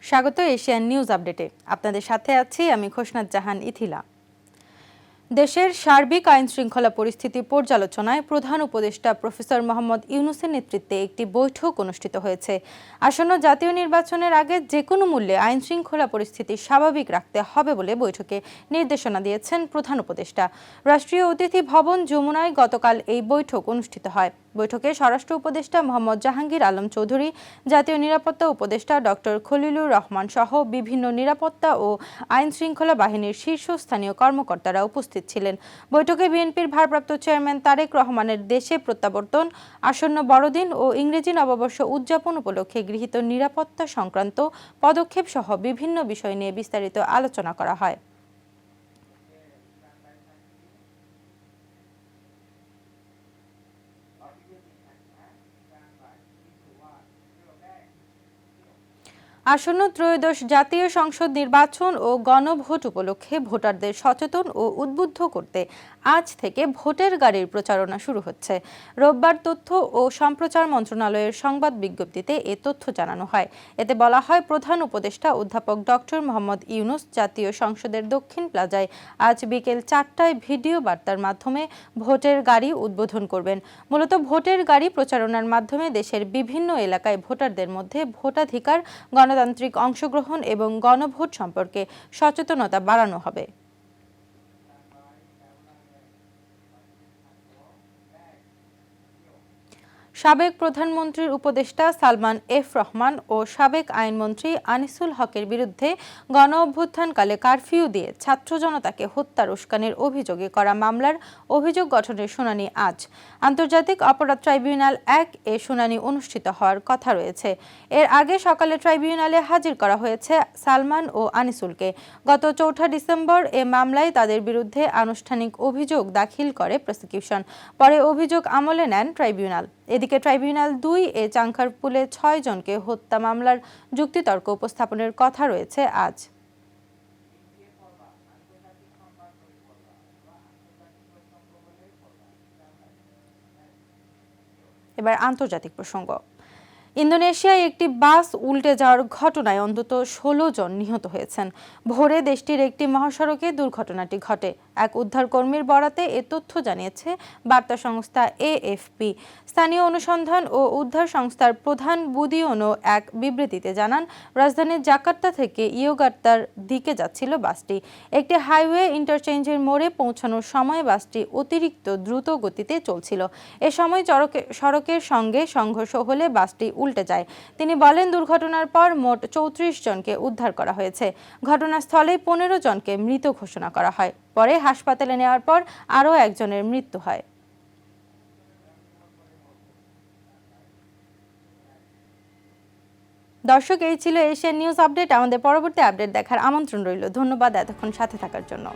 স্বাগত Asian news আপডেটে। আপনাদের সাথে আছি আমি খোসনাত জাহান ইথিলা। দেশের সার্বিক আইন শৃঙ্খলা পরিস্থিতি পর্যালোচনায় প্রধান উপদেষ্টা প্রফেসর মোহাম্মদ ইউনূসের নেতৃত্বে একটি বৈঠক অনুষ্ঠিত হয়েছে। আসন্ন জাতীয় নির্বাচনের আগে যে কোনো মূল্যে আইন শৃঙ্খলা পরিস্থিতি স্বাভাবিক রাখতে হবে বলে বৈঠকে নির্দেশনা দিয়েছেন প্রধান উপদেষ্টা। রাষ্ট্রীয় অতিথি ভবন যমুনায় গতকাল এই বৈঠক অনুষ্ঠিত হয়। বৈঠকে স্বরাষ্ট্র উপদেষ্টা মোহাম্মদ জাহাঙ্গীর আলম চৌধুরী, জাতীয় নিরাপত্তা উপদেষ্টা ডক্টর খলিলুর রহমান সহ বিভিন্ন নিরাপত্তা ও আইন শৃঙ্খলা বাহিনীর শীর্ষস্থানীয় কর্মকর্তারা উপস্থিত ছিলেন। বৈঠকে বিএনপির ভারপ্রাপ্ত চেয়ারম্যান তারেক রহমানের দেশে প্রত্যাবর্তন, আসন্ন বড়দিন ও ইংরেজি নববর্ষ উদযাপন উপলক্ষে গৃহীত নিরাপত্তা সংক্রান্ত পদক্ষেপ সহ বিভিন্ন বিষয় নিয়ে বিস্তারিত আলোচনা করা হয়। আসন্ন ত্রয়োদশ জাতীয় সংসদ নির্বাচন ও গণভোট উপলক্ষে ভোটারদের সচেতন ও উদ্বুদ্ধ করতে আজ থেকে ভোটের গাড়ির প্রচারণা শুরু হচ্ছে। রোববার তথ্য ও সম্প্রচার মন্ত্রণালয়ের সংবাদ বিজ্ঞপ্তিতে এ তথ্য জানানো হয়। এতে বলা হয়, প্রধান উপদেষ্টা অধ্যাপক ডক্টর মোহাম্মদ ইউনূস জাতীয় সংসদের দক্ষিণ প্লাজায় আজ বিকেল 4টায় ভিডিও বার্তার মাধ্যমে ভোটের গাড়ি উদ্বোধন করবেন। মূলত ভোটের গাড়ি প্রচারণার মাধ্যমে দেশের বিভিন্ন এলাকায় ভোটারদের মধ্যে ভোটাধিকার, গণতান্ত্রিক অংশগ্রহণ এবং গণভোট সম্পর্কে সচেতনতা বাড়ানো হবে। সাবেক প্রধানমন্ত্রীর উপদেষ্টা সালমান এফ রহমান ও সাবেক আইনমন্ত্রী আনিসুল হকের বিরুদ্ধে গণ অভ্যুত্থানকালে কারফিউ দিয়ে ছাত্র জনতাকে হত্যার উস্কানির অভিযোগে করা মামলার অভিযোগ গঠনের শুনানি আজ। আন্তর্জাতিক অপরাধ ট্রাইব্যুনাল ১ এ শুনানি অনুষ্ঠিত হওয়ার কথা রয়েছে। এর আগে সকালে ট্রাইব্যুনালে হাজির করা হয়েছে সালমান ও আনিসুলকে। গত ৪ ডিসেম্বর এ মামলায় তাদের বিরুদ্ধে আনুষ্ঠানিক অভিযোগ দাখিল করে প্রসিকিউশন। পরে অভিযোগ আমলে নেন ট্রাইব্যুনাল। এদিকে ট্রাইব্যুনাল ২ এ চাংখারপুলে ৬ জনকে হত্যা মামলার যুক্তিতর্ক উপস্থাপনের কথা রয়েছে আজ। এবার আন্তর্জাতিক প্রসঙ্গ। ইন্দোনেশিয়ায় একটি বাস উল্টে যাওয়ার ঘটনায় অন্তত ১৬ জন নিহত হয়েছেন। ভোরে দেশটির একটি মহাসড়কে দুর্ঘটনাটি ঘটে। এক উদ্ধারকর্মীর বরাতে এ তথ্য জানিয়েছে বার্তা সংস্থা এএফপি। স্থানীয় অনুসন্ধান ও উদ্ধার সংস্থার প্রধান বুদিওনো এক বিবৃতিতে জানান, রাজধানীর জাকার্তা থেকে ইয়োগার্তার দিকে যাচ্ছিল বাসটি। একটি হাইওয়ে ইন্টারচেঞ্জের মোড়ে পৌঁছানোর সময় বাসটি অতিরিক্ত দ্রুত গতিতে চলছিল। এ সময় সড়কের সঙ্গে সংঘর্ষ হলে বাসটি উল্টে যায়। তিনি বলেন, দুর্ঘটনার পর মোট ৩৪ জনকে উদ্ধার করা হয়েছে। ঘটনাস্থলে ১৫ জনকে মৃত ঘোষণা করা হয়। পরে হাসপাতালে নেওয়ার পর আরও একজনের মৃত্যু হয়। দর্শক, এই ছিল এশিয়ান নিউজ আপডেট। আমাদের পরবর্তী আপডেট দেখার আমন্ত্রণ রইল। ধন্যবাদ এতক্ষণ সাথে থাকার জন্য।